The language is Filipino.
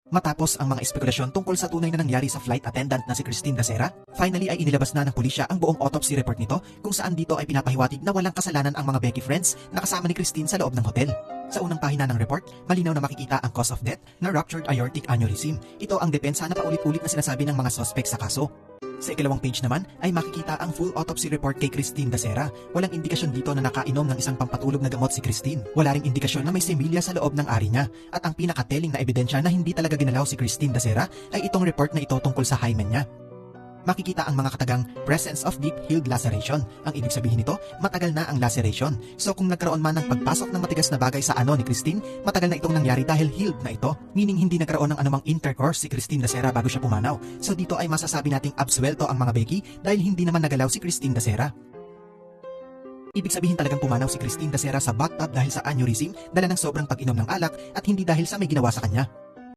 Matapos ang mga espekulasyon tungkol sa tunay na nangyari sa flight attendant na si Christine Dacera, finally ay inilabas na ng pulisya ang buong autopsy report nito kung saan dito ay pinapahiwatig na walang kasalanan ang mga Becky friends na kasama ni Christine sa loob ng hotel. Sa unang pahina ng report, malinaw na makikita ang cause of death na ruptured aortic aneurysm. Ito ang depensa na paulit-ulit na sinasabi ng mga suspect sa kaso. Sa ikalawang page naman ay makikita ang full autopsy report kay Christine Dacera. Walang indikasyon dito na nakainom ng isang pampatulog na gamot si Christine. Wala ring indikasyon na may similya sa loob ng ari niya. At ang pinakateling na ebidensya na hindi talaga ginalaw si Christine Dacera ay itong report na ito tungkol sa hymen niya. Makikita ang mga katagang presence of deep-healed laceration. Ang ibig sabihin nito, matagal na ang laceration. So kung nagkaroon man ng pagpasok ng matigas na bagay sa ano ni Christine, matagal na itong nangyari dahil healed na ito. Meaning hindi nagkaroon ng anumang intercourse si Christine Dacera bago siya pumanaw. So dito ay masasabi nating absuelto ang mga Becky dahil hindi naman nagalaw si Christine Dacera. Ibig sabihin talagang pumanaw si Christine Dacera sa bathtub dahil sa aneurysm, dala ng sobrang pag-inom ng alak at hindi dahil sa may ginawa sa kanya.